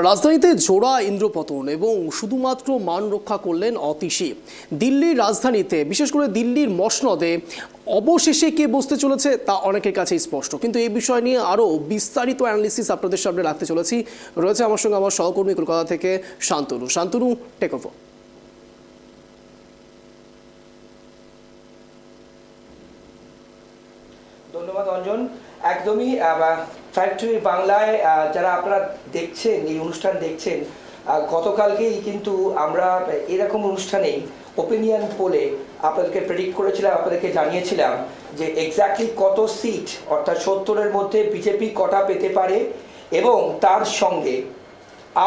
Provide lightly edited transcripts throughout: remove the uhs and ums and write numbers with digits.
রাজধানীতে জোড়া ইন্দ্রপতন এবং শুধুমাত্র মান রক্ষা করলেন অতীশী। দিল্লির রাজধানীতে বিশেষ করে দিল্লির মসনদে অবশেষে কে বসতে চলেছে তা অনেকের কাছেই স্পষ্ট, কিন্তু এই বিষয় নিয়ে আরও বিস্তারিত অ্যানালিসিস আপনাদের সামনে রাখতে চলেছি। রয়েছে আমার সঙ্গে আমার সহকর্মী কলকাতা থেকে শান্তনু। Take over. ধন্যবাদ অঞ্জন। একদমই ফ্যাক্টরি বাংলায় যারা আপনারা দেখছেন, এই অনুষ্ঠান দেখছেন, গতকালকেই কিন্তু আমরা এরকম অনুষ্ঠানেই ওপিনিয়ন পোলে আপনাদেরকে প্রেডিক্ট করেছিলাম, আপনাদেরকে জানিয়েছিলাম যে এক্স্যাক্টলি কত সিট অর্থাৎ 70-এর মধ্যে বিজেপি কটা পেতে পারে এবং তার সঙ্গে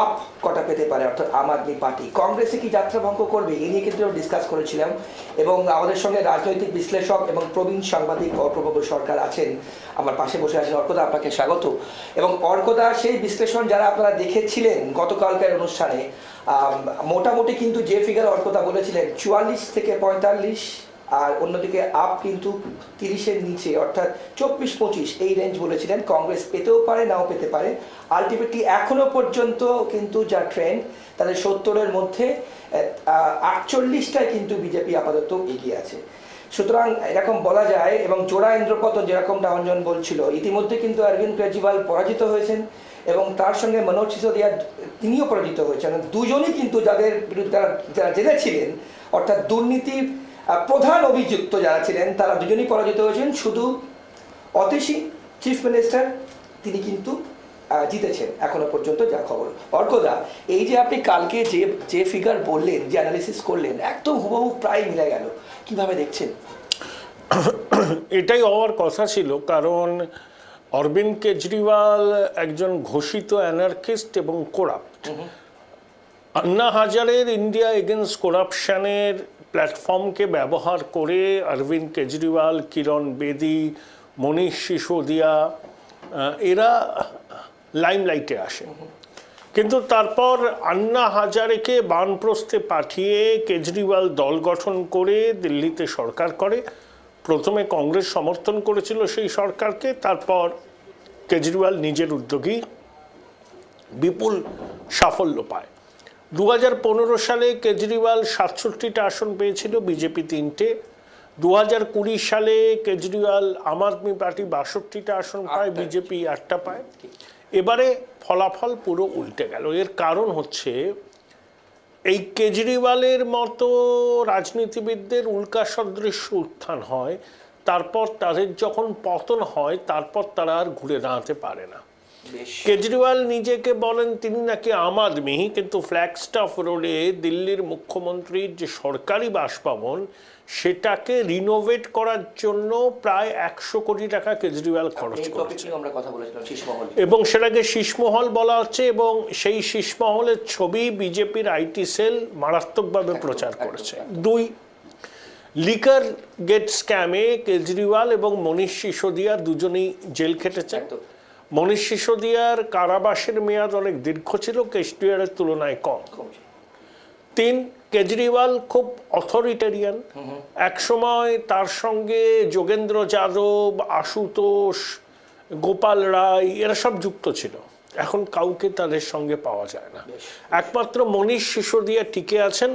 আপ কটা পেতে পারে অর্থাৎ আম আদমি পার্টি। কংগ্রেসে কি যাত্রা ভঙ্গ করবে এই নিয়ে কিন্তু ডিসকাস করেছিলাম এবং আমাদের সঙ্গে রাজনৈতিক বিশ্লেষক এবং প্রবীণ সাংবাদিক অর্কবাবু সরকার আছেন, আমার পাশে বসে আছেন। অর্কদা, আপনাকে স্বাগত। এবং অর্কদা, সেই বিশ্লেষণ যারা আপনারা দেখেছিলেন গতকালকার অনুষ্ঠানে, মোটামুটি কিন্তু যে ফিগার অর্কদা বলেছিলেন 44 থেকে 45, আর অন্যদিকে আপ কিন্তু 30-এর নিচে অর্থাৎ 24-25 এই রেঞ্জ বলেছিলেন। কংগ্রেস পেতেও পারে, নাও পেতে পারে। আলটিমেটলি এখনো পর্যন্ত কিন্তু যা ট্রেন্ড, তাদের 70-এর মধ্যে 48টায় কিন্তু বিজেপি আপাতত এগিয়ে আছে। সুতরাং এরকম বলা যায়। এবং জোড়া ইন্দ্রপতন যেরকমটা অঞ্জন বলছিল, ইতিমধ্যে কিন্তু অরবিন্দ কেজরিওয়াল পরাজিত হয়েছেন এবং তার সঙ্গে মনোজ সিসোদিয়া তিনিও পরাজিত হয়েছেন। দুজনই কিন্তু যাদের বিরুদ্ধে যারা জেলে ছিলেন অর্থাৎ দুর্নীতির প্রধান অভিযুক্ত যারা ছিলেন তারা দুজনই পরাজিত হয়েছেন। শুধু অতীশী চিফ মিনিস্টার তিনি কিন্তু জিতেছেন এখনো পর্যন্ত যা খবর। অর্কদা, এই যে আপনি কালকে যে ফিগার বললেন, যে অ্যানালিসিস করলেন, একদম হুবহু প্রায় মিলে গেল, কিভাবে দেখছেন? এটাই হওয়ার কথা ছিল, কারণ অরবিন্দ কেজরিওয়াল একজন ঘোষিত অ্যানার্কিস্ট এবং করাপ্ট। আন্না হাজারের ইন্ডিয়া এগেনস্ট করাপশনের প্ল্যাটফর্মকে ব্যবহার করে অরবিন্দ কেজরিওয়াল, কিরণ বেদি, মনীষ সিসোদিয়া এরা লাইমলাইটে আসে। কিন্তু তারপর আন্না হাজারেকে বানপ্রস্থে পাঠিয়ে কেজরিওয়াল দল গঠন করে দিল্লিতে সরকার করে। প্রথমে কংগ্রেস সমর্থন করেছিল সেই সরকারকে, তারপর কেজরিওয়াল নিজের উদ্যোগী বিপুল সাফল্য পায়। 2015 সালে কেজরিওয়াল 67টা আসন পেয়েছিল, বিজেপি 3টে। 2020 সালে কেজরিওয়াল আম আদমি পার্টি 62টা আসন পায়, বিজেপি 8টা পায়। এবারে ফলাফল পুরো উল্টে গেল। এর কারণ হচ্ছে এই কেজরিওয়ালের মতো রাজনীতিবিদদের উল্কা সদৃশ উত্থান হয়, তারপর তাদের যখন পতন হয় তারপর তারা আর ঘুরে দাঁড়াতে পারে না। কেজরিওয়াল নিজেকে বলেন তিনি নাকি আম আদমি, কিন্তু ফ্ল্যাগস্টাফ রোডে দিল্লির মুখ্যমন্ত্রীর যে সরকারি বাসভবন সেটাকে রিনোভেট করার জন্য প্রায় 100 কোটি টাকা কেজরিওয়াল খরচ করেছে এবং সেটাকে শীষমহল বলা হচ্ছে। এবং সেই শীষমহলের ছবি বিজেপির আইটি সেল মারাত্মকভাবে প্রচার করেছে। 2, লিকার গেট স্ক্যামে কেজরিওয়াল এবং মনীষ সিসোদিয়া দুজনেই জেল খেটেছে। মনীষ সিসোদিয়ার কারাবাসের মেয়াদ অনেক দীর্ঘ ছিল, কেজরিওয়ালের তুলনায় কম। 3, কেজরিওয়াল খুব অথরিটেরিয়ান। একসময় তার সঙ্গে যোগেন্দ্র যাদব, আশুতোষ, গোপাল রায় এরা সব যুক্ত ছিল। এখন কাউকে তাদের সঙ্গে পাওয়া যায় না, একমাত্র মনীষ সিসোদিয়া টিকে আছেন।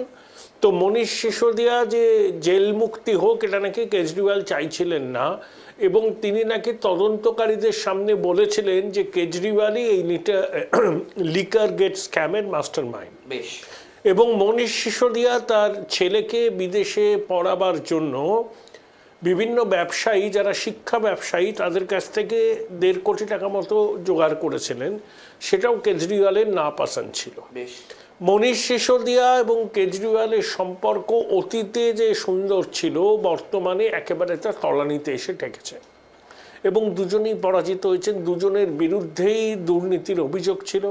তো মনীষ সিসোদিয়া যে জেল মুক্তি হোক এটা নাকি কেজরিওয়াল চাইছিলেন না, এবং তিনি নাকি তদন্তকারীদের সামনে বলেছিলেন যে কেজরিওয়ালই এই লিকার গেট স্ক্যামের মাস্টার মাইন্ড। এবং মনীষ সিসোদিয়া তার ছেলেকে বিদেশে পড়াবার জন্য বিভিন্ন ব্যবসায়ী, যারা শিক্ষা ব্যবসায়ী, তাদের কাছ থেকে 1.5 কোটি টাকা মতো জোগাড় করেছিলেন, সেটাও কেজরিওয়ালের না পাসান ছিল। মনীষ সিসোদিয়া এবং কেজরিওয়ালের সম্পর্ক অতীতে যে সুন্দর ছিল, বর্তমানে একেবারে তার তলানিতে এসে ঠেকেছে এবং দুজনেই পরাজিত হয়েছেন। দুজনের বিরুদ্ধেই দুর্নীতির অভিযোগ ছিল।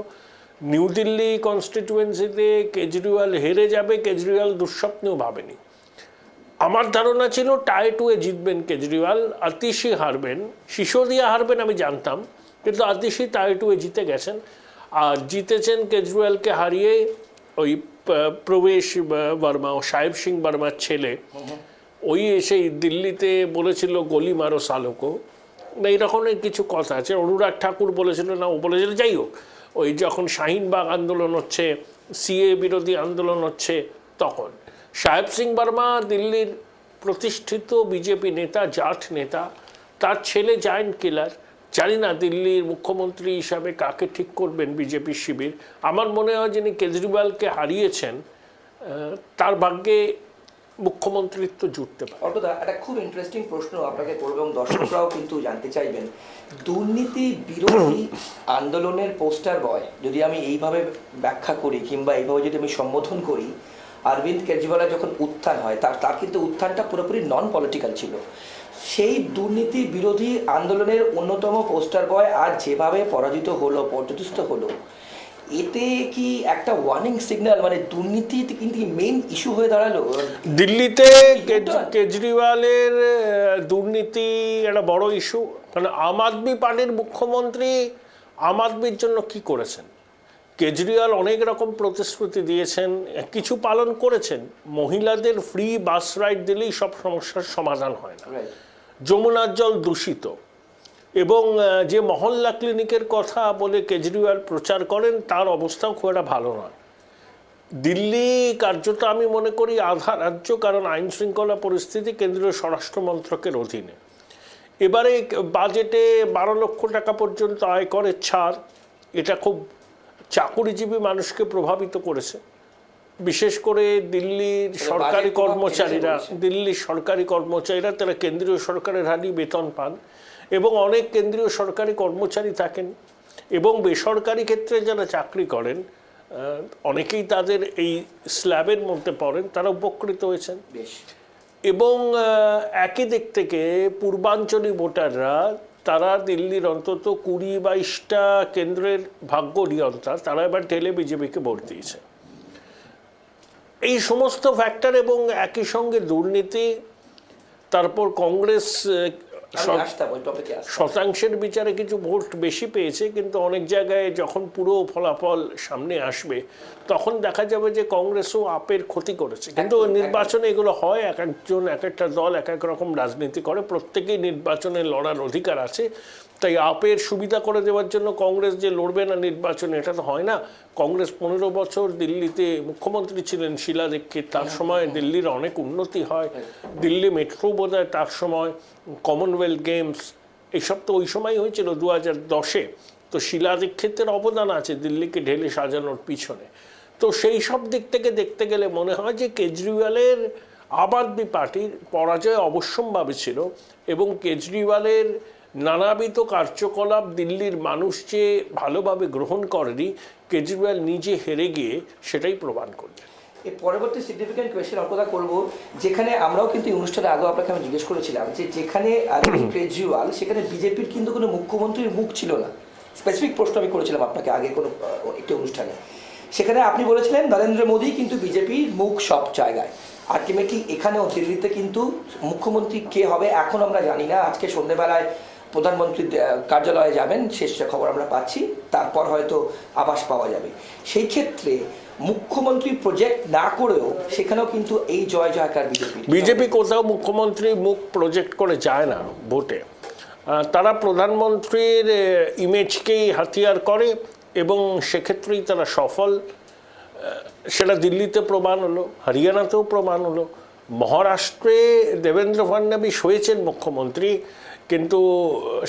নিউ দিল্লি কনস্টিটিউয়েন্সিতে কেজরিওয়াল হেরে যাবে, কেজরিওয়াল দুঃস্বপ্নেও ভাবেনি। আমার ধারণা ছিল টাই 2-এ জিতবেন কেজরিওয়াল, অতীশী হারবেন, সিসোদিয়া হারবেন আমি জানতাম, কিন্তু অতীশী টাই 2-এ জিতে গেছেন। আর জিতেছেন কেজরিওয়ালকে হারিয়ে ওই প্রবেশ বর্মা, ও সাহেব সিং বর্মার ছেলে, ওই এসেই দিল্লিতে বলেছিল গলি মারো সালোকো, এইরকমের কিছু কথা আছে। অনুরাগ ঠাকুর বলেছিল না, ও বলেছিল, যাই হোক ওই যখন শাহিনবাগ আন্দোলন হচ্ছে, সিএ বিরোধী আন্দোলন হচ্ছে, তখন সাহেব সিং বর্মা দিল্লির প্রতিষ্ঠিত বিজেপি নেতা, জাট নেতা, তার ছেলে জায়েন্ট কিলার। জানি না দিল্লির মুখ্যমন্ত্রী হিসাবে কাকে ঠিক করবেন বিজেপি শিবির। আমার মনে হয় যিনি কেজরিওয়ালকে হারিয়েছেন তার ভাগ্যে মুখ্যমন্ত্রিত্ব জুটতে পারে। অর্কদা, একটা খুব ইন্টারেস্টিং প্রশ্ন আপনাকে করবো এবং দর্শকরাও কিন্তু জানতে চাইবেন। দুর্নীতি বিরোধী আন্দোলনের পোস্টার বয় যদি আমি এইভাবে ব্যাখ্যা করি কিংবা এইভাবে যদি আমি সম্বোধন করি, অরবিন্দ কেজরিওয়ালের যখন উত্থান হয় তার কিন্তু উত্থানটা পুরোপুরি নন পলিটিক্যাল ছিল। সেই দুর্নীতি বিরোধী আন্দোলনের অন্যতম পোস্টার বয় আজ যেভাবে পরাজিত হলো, পর্যদস্ত হলো, এতে কি একটা ওয়ার্নিং সিগন্যাল, মানে দুর্নীতি কিন্তু মেইন ইস্যু হয়ে দাঁড়ালো দিল্লিতে? কেজরিওয়ালের দুর্নীতি একটা বড় ইস্যু, কারণ আম আদমি পার্টির মুখ্যমন্ত্রী আম আদমির জন্য কি করেছেন? কেজরিওয়াল অনেক রকম প্রতিশ্রুতি দিয়েছেন, কিছু পালন করেছেন। মহিলাদের ফ্রি বাস রাইড দিলেই সব সমস্যার সমাধান হয় না। যমুনার জল দূষিত, এবং যে মহল্লা ক্লিনিকের কথা বলে কেজরিওয়াল প্রচার করেন তার অবস্থাও খুব একটা ভালো নয়। দিল্লি কার্যত আমি মনে করি আধা রাজ্য, কারণ আইন শৃঙ্খলা পরিস্থিতি কেন্দ্রীয় স্বরাষ্ট্র মন্ত্রকের অধীনে। এবারে বাজেটে 12 লক্ষ টাকা পর্যন্ত আয়করের ছাড়, এটা খুব চাকুরিজীবী মানুষকে প্রভাবিত করেছে। বিশেষ করে দিল্লির সরকারি কর্মচারীরা তারা কেন্দ্রীয় সরকারের হারেই বেতন পান, এবং অনেক কেন্দ্রীয় সরকারি কর্মচারী থাকেন এবং বেসরকারি ক্ষেত্রে যারা চাকরি করেন অনেকেই তাদের এই স্ল্যাবের মধ্যে পড়েন, তারা উপকৃত হয়েছেন। এবং একই দিক থেকে পূর্বাঞ্চলী ভোটাররা, তারা দিল্লির অন্তত 20-22টা কেন্দ্রের ভাগ্য নিয়ন্ত্রণ, তারা এবার ঠেলে বিজেপিকে ভোট দিয়েছে। এই সমস্ত ফ্যাক্টর এবং একই সঙ্গে দুর্নীতি, তারপর কংগ্রেস শতাংশের বিচারে কিছু ভোট বেশি পেয়েছে, কিন্তু অনেক জায়গায় যখন পুরো ফলাফল সামনে আসবে তখন দেখা যাবে যে কংগ্রেসও আপের ক্ষতি করেছে। কিন্তু নির্বাচনে এগুলো হয়, এক একজন এক একটা দল এক এক রকম রাজনীতি করে, প্রত্যেকেই নির্বাচনে লড়ার অধিকার আছে। তাই আপের সুবিধা করে দেওয়ার জন্য কংগ্রেস যে লড়বে না নির্বাচনে, এটা তো হয় না। কংগ্রেস 15 বছর দিল্লিতে মুখ্যমন্ত্রী ছিলেন শীলা দীক্ষিত, তার সময় দিল্লির অনেক উন্নতি হয়। দিল্লি মেট্রো বোধহয় তার সময়, কমনওয়েলথ গেমস, এইসব তো ওই সময় হয়েছিল 2010-এ। তো শীলা দীক্ষিতের অবদান আছে দিল্লিকে ঢেলে সাজানোর পিছনে। তো সেই সব দিক থেকে দেখতে গেলে মনে হয় যে কেজরিওয়ালের আম আদমি পার্টির পরাজয় অবশ্যম্ভাবী ছিল, এবং কেজরিওয়ালের নানাবিধ কার্যকলাপ দিল্লির মানুষ যে ভালোভাবে গ্রহণ করেনি, কেজরিওয়াল নিজে হেরে গিয়ে সেটাই প্রমাণ করবে। এই পরবর্তী সিগনিফিক্যান্ট কোয়েশ্চেন অল্পতা করবো, যেখানে আমরাও কিন্তু এই অনুষ্ঠানে আগেও আপনাকে আমি জিজ্ঞেস করেছিলাম যে যেখানে কেজরিওয়াল, সেখানে বিজেপির কিন্তু কোনো মুখ্যমন্ত্রীর মুখ ছিল না। স্পেসিফিক প্রশ্ন আমি করেছিলাম আপনাকে আগে কোনো একটি অনুষ্ঠানে, সেখানে আপনি বলেছিলেন নরেন্দ্র মোদী কিন্তু বিজেপির মুখ সব জায়গায়। আলটিমেটলি এখানেও দিল্লিতে কিন্তু মুখ্যমন্ত্রী কে হবে এখন আমরা জানি না। আজকে সন্ধ্যেবেলায় প্রধানমন্ত্রীর কার্যালয়ে যাবেন, শেষ খবর আমরা পাচ্ছি, তারপর হয়তো আভাস পাওয়া যাবে। সেই ক্ষেত্রে মুখ্যমন্ত্রী প্রজেক্ট না করেও সেখানেও কিন্তু এই জয় জয়কার বিজেপি কোথাও মুখ্যমন্ত্রী মুখ প্রজেক্ট করে যায় না ভোটে। তারা প্রধানমন্ত্রীর ইমেজকেই হাতিয়ার করে, এবং সেক্ষেত্রেই তারা সফল। সেটা দিল্লিতে প্রমাণ হলো, হরিয়ানাতেও প্রমাণ হলো, মহারাষ্ট্রে দেবেন্দ্র ফডনবিস হয়েছেন মুখ্যমন্ত্রী, কিন্তু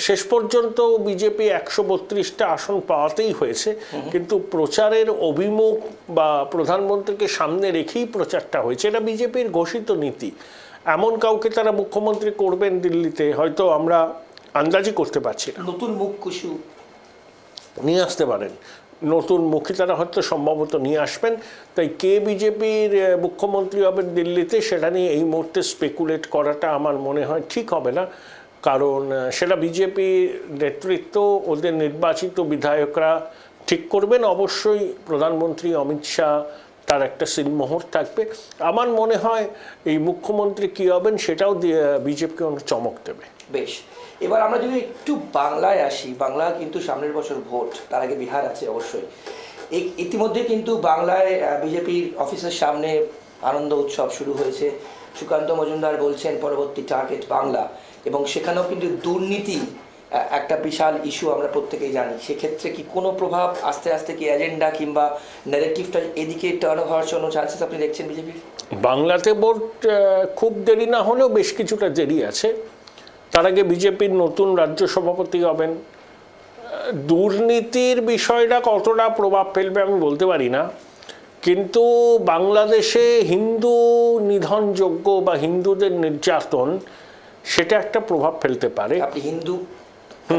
শেষ পর্যন্ত বিজেপি 132টা আসন পাওয়াতেই হয়েছে। কিন্তু প্রচারের অভিমুখ বা প্রধানমন্ত্রীকে সামনে রেখেই প্রচারটা হয়েছে, এটা বিজেপির ঘোষিত নীতি। এমন কাউকে তারা মুখ্যমন্ত্রী করবেন দিল্লিতে হয়তো আমরা আন্দাজই করতে পারছি না। নতুন মুখ কুশু নিয়ে আসতে পারেন, নতুন মুখী তারা হয়তো সম্ভবত নিয়ে আসবেন। তাই কে বিজেপির মুখ্যমন্ত্রী হবেন দিল্লিতে সেটা নিয়ে এই মুহূর্তে স্পেকুলেট করাটা আমার মনে হয় ঠিক হবে না, কারণ সেটা বিজেপি নেতৃত্ব, ওদের নির্বাচিত বিধায়করা ঠিক করবেন। অবশ্যই প্রধানমন্ত্রী অমিত শাহ, তার একটা সিলমোহর থাকবে। আমার মনে হয় এই মুখ্যমন্ত্রী কী হবেন সেটাও বিজেপিকে অনেক চমক দেবে। বেশ, এবার আমরা যদি একটু বাংলায় আসি, বাংলা কিন্তু সামনের বছর ভোট, তার আগে বিহার আছে অবশ্যই। ইতিমধ্যে কিন্তু বাংলায় বিজেপির অফিসের সামনে আনন্দ উৎসব শুরু হয়েছে। সুকান্ত মজুমদার বলছেন পরবর্তী টার্গেট বাংলা, এবং সেখানেও কিন্তু দুর্নীতি একটা বিশাল ইস্যু আমরা প্রত্যেকেই জানি। সেক্ষেত্রে কি কোনো প্রভাব আস্তে আস্তে কি এজেন্ডা কিংবা ন্যারেটিভটা এদিকে টার্ন হওয়ার জন্য চান্সেস আপনি দেখছেন বিজেপির? বাংলাতে ভোট খুব দেরি না হলেও বেশ কিছুটা দেরি আছে। তার আগে বিজেপির নতুন রাজ্য সভাপতি হবেন। দুর্নীতির বিষয়টা কতটা প্রভাব ফেলবে আমি বলতে পারি না, কিন্তু বাংলাদেশে হিন্দু নিধনযোগ্য বা হিন্দুদের নির্যাতন সেটা একটা প্রভাব ফেলতে পারে। আপনি হিন্দু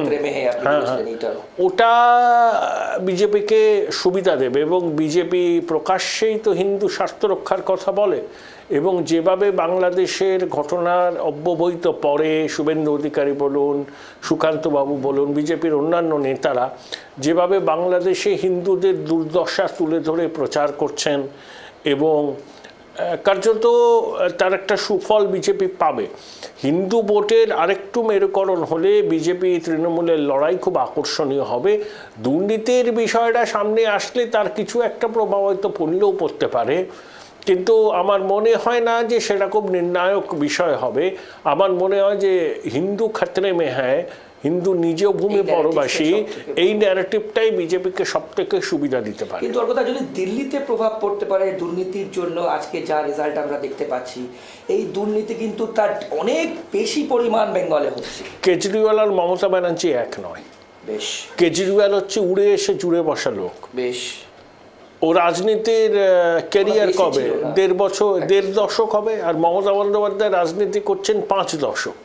প্রেমে আপনি বলছিলেন এটা, ওটা বিজেপিকে সুবিধা দেবে এবং বিজেপি প্রকাশ্যেই তো হিন্দু স্বার্থ রক্ষার কথা বলে, এবং যেভাবে বাংলাদেশের ঘটনার অব্যবহিত পরে শুভেন্দু অধিকারী বলুন, সুকান্ত বাবু বলুন, বিজেপির অন্যান্য নেতারা যেভাবে বাংলাদেশে হিন্দুদের দুর্দশা তুলে ধরে প্রচার করছেন, এবং কার্যত তার একটা সুফল বিজেপি পাবে। হিন্দু ভোটের আরেকটু মেরুকরণ হলে বিজেপি তৃণমূলের লড়াই খুব আকর্ষণীয় হবে। দুর্নীতির বিষয়টা সামনে আসলে তার কিছু একটা প্রভাব হয়তো পড়লেও পড়তে পারে, কিন্তু আমার মনে হয় না যে সেটা খুব নির্ণায়ক বিষয় হবে। আমার মনে হয় যে হিন্দু খাতরে মে হ্যায়, হিন্দু নিজেও ভূমি পরবাসী, এই ন্যারেটিভটাই বিজেপিকে সব থেকে সুবিধা দিতে পারে। কিন্তু ওর কথা যদি দিল্লিতে প্রভাব পড়তে পারে দুর্নীতির জন্য, আজকে যা রেজাল্ট আমরা দেখতে পাচ্ছি, এই দুর্নীতি কিন্তু তার অনেক বেশি পরিমাণ বেঙ্গলে হচ্ছে। কেজরিওয়াল আর মমতা ব্যানার্জি এক নয়। বেশ, কেজরিওয়াল হচ্ছে উড়ে এসে জুড়ে বসা লোক। বেশ, ও রাজনীতির ক্যারিয়ার কবে 1.5 দশক হবে, আর মমতা বন্দ্যোপাধ্যায় রাজনীতি করছেন 5 দশক।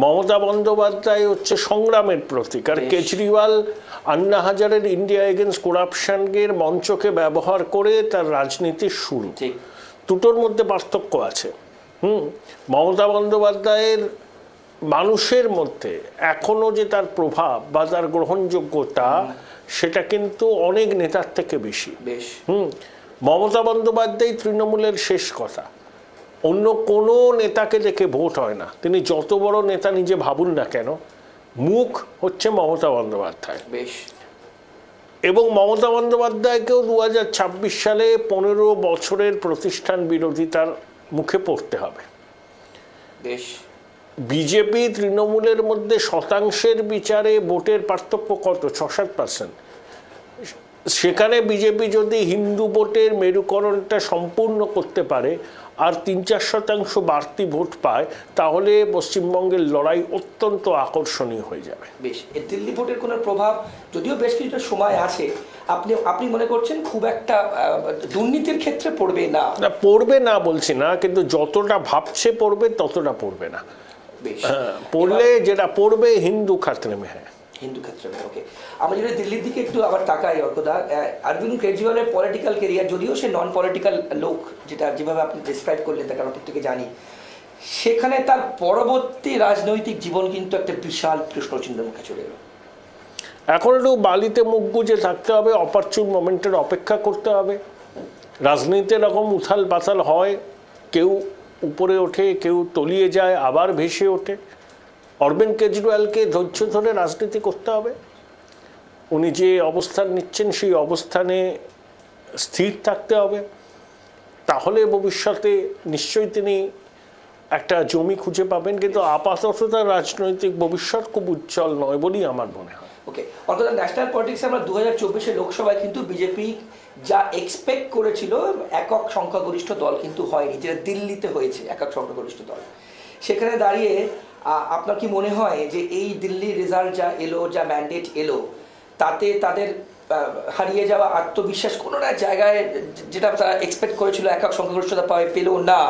মমতা বন্দ্যোপাধ্যায় হচ্ছে সংগ্রামের প্রতীক, আর কেজরিওয়াল আন্না হাজারের ইন্ডিয়া এগেনস্ট করাপশনের মঞ্চকে ব্যবহার করে তার রাজনীতির শুরু। দুটোর মধ্যে পার্থক্য আছে। মমতা বন্দ্যোপাধ্যায়ের মানুষের মধ্যে এখনো যে তার প্রভাব বা তার গ্রহণযোগ্যতা সেটা কিন্তু অনেক নেতার থেকে বেশি। মমতা বন্দ্যোপাধ্যায় তৃণমূলের শেষ কথা, অন্য কোনো নেতাকে দেখে ভোট হয় না। তিনি যত বড় নেতা নিজে ভাবুন না কেন, মুখ হচ্ছে মমতা বন্দ্যোপাধ্যায়। বেশ, এবং মমতা বন্দ্যোপাধ্যায়কেও 2026 সালে 15 বছরের প্রতিষ্ঠান বিরোধিতার মুখে পড়তে হবে। বেশ, বিজেপি তৃণমূলের মধ্যে শতাংশের বিচারে ভোটের পার্থক্য কত? 6-7%। সেখানে বিজেপি যদি হিন্দু ভোটের মেরুকরণটা সম্পূর্ণ করতে পারে আর 3-4% বাড়তি ভোট পায়, তাহলে পশ্চিমবঙ্গের লড়াই অত্যন্ত আকর্ষণীয় হয়ে যাবে। বেশ, এই দিল্লি ভোটের কোনো প্রভাব যদিও বেশ কিছুটা সময় আছে, আপনি মনে করছেন খুব একটা দুর্নীতির ক্ষেত্রে পড়বে না? না, পড়বে না বলছি না, কিন্তু যতটা ভাবছে পড়বে ততটা পড়বে না। পড়লে যেটা পড়বে হিন্দু খাতরে মে হ্যাঁ, হিন্দু ক্ষেত্রে। ওকে, আমরা যদি দিল্লির দিকে একটু আবার তাকাই অর্কদা, অরবিন্দ কেজরিওয়ালের পলিটিক্যাল কেরিয়ার, যদিও সে নন পলিটিক্যাল লোক, যেটা যেভাবে আপনি ডিসক্রাইব করলেন তাকে আমরা প্রত্যেকে জানি, সেখানে তার পরবর্তী রাজনৈতিক জীবন কিন্তু একটা বিশাল প্রশ্নচিহ্নের মুখে চলে এলো। এখন একটু বালিতে মুখ গুজে থাকতে হবে, অপরচুন মোমেন্টের অপেক্ষা করতে হবে। রাজনীতিতে এরকম উথাল পাথাল হয়, কেউ উপরে ওঠে, কেউ তলিয়ে যায়, আবার ভেসে ওঠে। অরবিন্দ কেজরিওয়ালকে ধৈর্য ধরে রাজনীতি করতে হবে। উনি যে অবস্থান নিচ্ছেন সেই অবস্থানে স্থির থাকতে হবে, তাহলে ভবিষ্যতে নিশ্চয়ই তিনি একটা জমি খুঁজে পাবেন। কিন্তু আপাতত তার রাজনৈতিক ভবিষ্যৎ খুব উজ্জ্বল নয় বলেই আমার মনে হয়। ওকে, অর্থাৎ ন্যাশনাল পলিটিক্সে আমরা 2024 লোকসভায় কিন্তু বিজেপি যা এক্সপেক্ট করেছিল একক সংখ্যাগরিষ্ঠ দল কিন্তু হয়নি, যেটা দিল্লিতে হয়েছে একক সংখ্যাগরিষ্ঠ দল। সেখানে দাঁড়িয়ে আপনার কি মনে হয় যে এই দিল্লির রেজাল্ট যা এলো, যা ম্যান্ডেট এলো, তাতে তাদের হারিয়ে যাওয়া আত্মবিশ্বাস কোনো না জায়গায়, যেটা তারা এক্সপেক্ট করেছিল একক সংখ্যাগরিষ্ঠতা পেলেও না,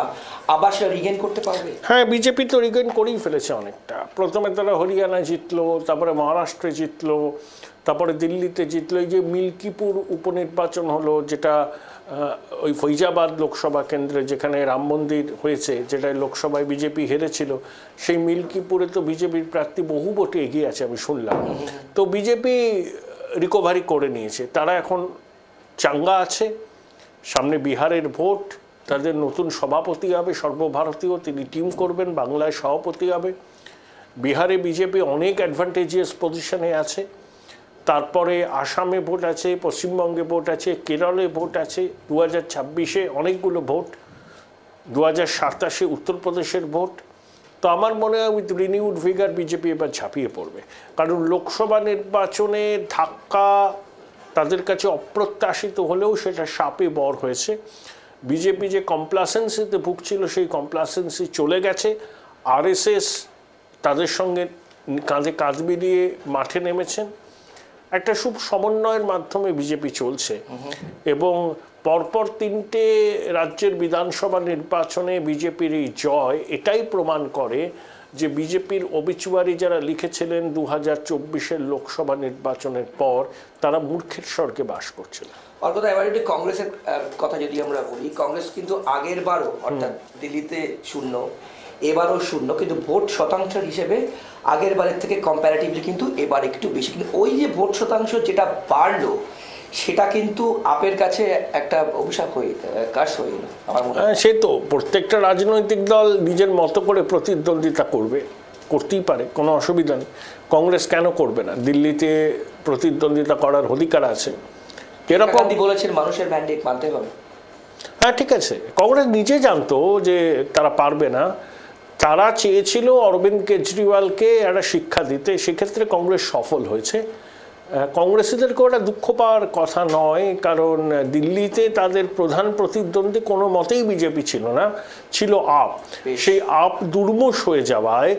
আবার সেটা রিগেন করতে পারবে? হ্যাঁ, বিজেপি তো রিগেন করেই ফেলেছে অনেকটা। প্রথমে তারা হরিয়ানা জিতলো, তারপরে মহারাষ্ট্রে জিতলো, তারপরে দিল্লিতে জিতলো। এই যে মিল্কিপুর উপনির্বাচন হলো, যেটা ওই ফৈজাবাদ লোকসভা কেন্দ্রে যেখানে রাম মন্দির হয়েছে, যেটা লোকসভায় বিজেপি হেরেছিল, সেই মিল্কিপুরে তো বিজেপির প্রার্থী বহু ভোটে এগিয়ে আছে আমি শুনলাম। তো বিজেপি রিকভারি করে নিয়েছে, তারা এখন চাঙ্গা আছে। সামনে বিহারের ভোট, তাদের নতুন সভাপতি হবে সর্বভারতীয়, তিনি টিম করবেন, বাংলায় সভাপতি হবে। বিহারে বিজেপি অনেক অ্যাডভান্টেজিয়াস পজিশনে আছে। তারপরে আসামে ভোট আছে, পশ্চিমবঙ্গে ভোট আছে, কেরলে ভোট আছে, 2026-এ অনেকগুলো ভোট, 2027-এ উত্তরপ্রদেশের ভোট। তো আমার মনে হয় উইথ রিনিউড ভিগার বিজেপি এবার ঝাঁপিয়ে পড়বে, কারণ লোকসভা নির্বাচনে ধাক্কা তাদের কাছে অপ্রত্যাশিত হলেও সেটা সাপে বর হয়েছে। বিজেপি যে কমপ্লাসেন্সিতে ভুগছিল সেই কমপ্লাসেন্সি চলে গেছে। আরএসএস তাদের সঙ্গে কাঁধে কাঁধ মিলিয়ে মাঠে নেমেছেন। একটা খুব সমন্বয়ের মাধ্যমে বিজেপি চলছে এবং পরপর 3টে রাজ্যের বিধানসভা নির্বাচনে বিজেপির এই জয় এটাই প্রমাণ করে যে বিজেপির অবিচুয়ারি যারা লিখেছিলেন 2024-এর লোকসভা নির্বাচনের পর তারা মূর্খের স্বর্গে বাস করছিল। অর্থাৎ এবার একটু কংগ্রেসের কথা যদি আমরা বলি, কংগ্রেস কিন্তু আগের বারও অর্থাৎ দিল্লিতে 0, এবারও 0, কিন্তু ভোট শতাংশ হিসেবে আগের বারের থেকে কম্প্যারেটিভলি কিন্তু এবার একটু বেশি। কিন্তু ওই যে ভোট শতাংশ যেটা বাড়লো সেটা কিন্তু আপের কাছে একটা অভিশাপ হয়ে কার্স হয়ে গেল আমার মনে হয়। সে তো প্রত্যেকটা রাজনৈতিক দল নিজের মতো করে প্রতিদ্বন্দ্বিতা করতেই পারে, কোনো অসুবিধা নেই। কংগ্রেস কেন করবে না? দিল্লিতে প্রতিদ্বন্দ্বিতা করার অধিকার আছে। এরকম বলেছেন মানুষের ম্যান্ডেট মানতে হবে। হ্যাঁ, ঠিক আছে, কংগ্রেস নিজে জানতো যে তারা পারবে না। তারা চেয়েছিল অরবিন্দ কেজরিওয়ালকে একটা শিক্ষা দিতে, সেক্ষেত্রে কংগ্রেস সফল হয়েছে। কংগ্রেসীদেরকেও একটা দুঃখ পাওয়ার কথা নয়, কারণ দিল্লিতে তাদের প্রধান প্রতিদ্বন্দ্বী কোনো মতেই বিজেপি ছিল না, ছিল আপ। সেই আপ দুর্মুষ হয়ে যাওয়ায়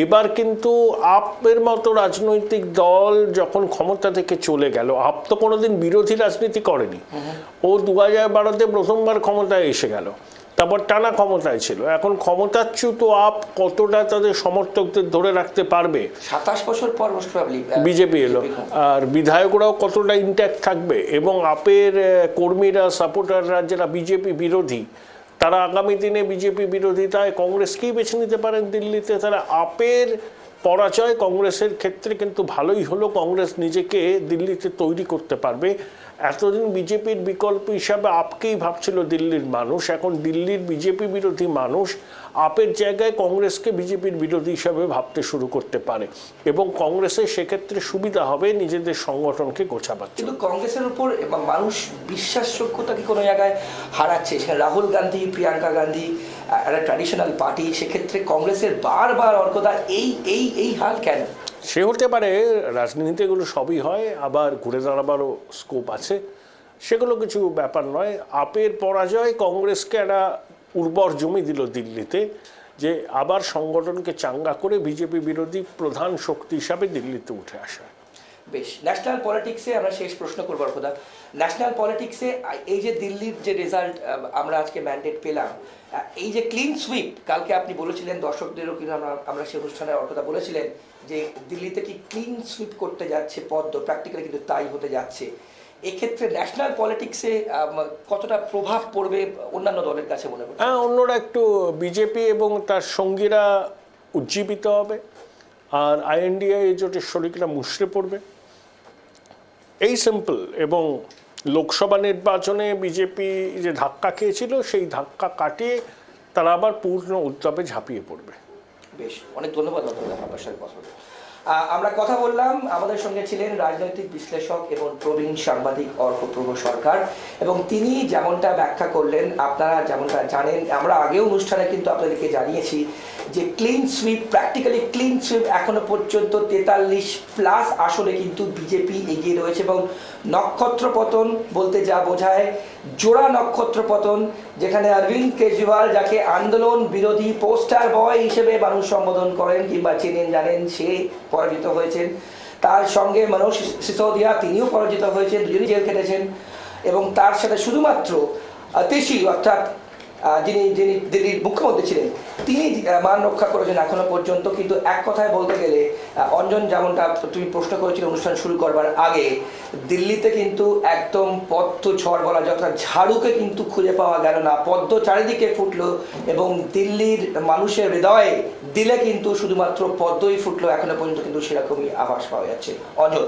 এবার কিন্তু আপের মতো রাজনৈতিক দল যখন ক্ষমতা থেকে চলে গেল, আপ তো কোনোদিন বিরোধী রাজনীতি করেনি। ও 2012-তে প্রথমবার ক্ষমতায় এসে গেল, তারপর টানা ক্ষমতায় ছিল। এখন ক্ষমতাচ্যুত আপ কতটা তাদের সমর্থকদের ধরে রাখতে পারবে? 27 বছর পর বিজেপি এলো, আর বিধায়করাও কতটা ইন্ট্যাক্ট থাকবে? এবং আপের কর্মীরা, সাপোর্টাররা যারা বিজেপি বিরোধী, তারা আগামী দিনে বিজেপি বিরোধিতায় কংগ্রেসকেই বেছে নিতে পারেন দিল্লিতে। তারা আপের পরাজয় কংগ্রেসের ক্ষেত্রে কিন্তু ভালোই হলো। কংগ্রেস নিজেকে দিল্লিতে তৈরি করতে পারবে। এতদিন বিজেপির বিকল্প হিসাবে আপকেই ভাবছিল দিল্লির মানুষ, এখন দিল্লির বিজেপি বিরোধী মানুষ আপের জায়গায় কংগ্রেসকে বিজেপির বিরোধী হিসাবে ভাবতে শুরু করতে পারে এবং কংগ্রেসের সেক্ষেত্রে সুবিধা হবে নিজেদের সংগঠনকে গোছাবার। কিন্তু কংগ্রেসের উপর মানুষ বিশ্বাসযোগ্যতা কি কোনো জায়গায় হারাচ্ছে? রাহুল গান্ধী, প্রিয়াঙ্কা গান্ধী একটা ট্র্যাডিশনাল পার্টি, সেক্ষেত্রে কংগ্রেসের বারবার অর্কদা এই হাল কেন? সে হতে পারে, রাজনীতিতে এগুলো সবই হয়, আবার ঘুরে দাঁড়াবারও স্কোপ আছে, সেগুলো কিছু ব্যাপার নয়। আপের পরাজয় কংগ্রেসকে একটা উর্বর জমি দিল দিল্লিতে, যে আবার সংগঠনকে চাঙ্গা করে বিজেপি বিরোধী প্রধান শক্তি হিসাবে দিল্লিতে উঠে আসা। বেশ, ন্যাশনাল পলিটিক্সে আমরা শেষ প্রশ্ন করবো অর্কদা। ন্যাশনাল পলিটিক্সে এই যে দিল্লির যে রেজাল্ট আমরা আজকে ম্যান্ডেট পেলাম, এই যে ক্লিন সুইপ, কালকে আপনি বলেছিলেন দর্শকদেরও কিন্তু আমরা সেই অনুষ্ঠানে অর্কদা বলেছিলেন যে দিল্লিতে কি ক্লিন সুইপ করতে যাচ্ছে পদ্ম, প্র্যাকটিক্যালি কিন্তু তাই হতে যাচ্ছে। এক্ষেত্রে ন্যাশনাল পলিটিক্সে কতটা প্রভাব পড়বে অন্যান্য দলের কাছে মনে হয়? হ্যাঁ, অন্যরা একটু বিজেপি এবং তার সঙ্গীরা উজ্জীবিত হবে, আর আইএনডিএ জোটের শরিকরা মুষড়ে পড়বে, এই সিম্পল। এবং লোকসভা নির্বাচনে বিজেপি যে ধাক্কা খেয়েছিল সেই ধাক্কা কাটিয়ে তারা আবার পূর্ণ উদ্যমে ঝাঁপিয়ে পড়বে। বেশ, অনেক ধন্যবাদ আপনার সাথে কথা বলে। আমরা কথা বললাম, আমাদের সঙ্গে ছিলেন রাজনৈতিক বিশ্লেষক এবং প্রবীণ সাংবাদিক অর্কপ্রভ সরকার, এবং তিনি যেমনটা ব্যাখ্যা করলেন, আপনারা যেমনটা জানেন, আমরা আগেও অনুষ্ঠানে কিন্তু আপনাদেরকে জানিয়েছি যে clean sweep, practically clean sweep এখনো পর্যন্ত 43+ আসলে কিন্তু বিজেপি এগিয়ে রয়েছে। এবং নক্ষত্র পতন বলতে যা বোঝায়, জোড়া নক্ষত্র পতন, যেখানে অরবিন্দ কেজরিওয়াল, যাকে আন্দোলন বিরোধী পোস্টার বয় হিসেবে মানুষ সম্বোধন করেন কিংবা চেনেন জানেন, সে পরাজিত হয়েছেন। তার সঙ্গে মনোজ সিসোদিয়া, তিনিও পরাজিত হয়েছেন, দুজনই জেল খেটেছেন। এবং তার সাথে শুধুমাত্র তেশি, অর্থাৎ যিনি দিল্লির মুখ্যমন্ত্রী ছিলেন, তিনি মান রক্ষা করেছেন এখনো পর্যন্ত। কিন্তু এক কথায় বলতে গেলে, অঞ্জন যেমনটা তুমি প্রশ্ন করেছিলে অনুষ্ঠান শুরু করবার আগে, দিল্লিতে কিন্তু একদম পদ্ম ঝড় বলা যায়, অর্থাৎ ঝাড়ুকে কিন্তু খুঁজে পাওয়া গেল না, পদ্ম চারিদিকে ফুটলো এবং দিল্লির মানুষের হৃদয়ে দিলে কিন্তু শুধুমাত্র পদ্মই ফুটলো, এখনো পর্যন্ত কিন্তু সেরকমই আভাস পাওয়া যাচ্ছে। অঞ্জন।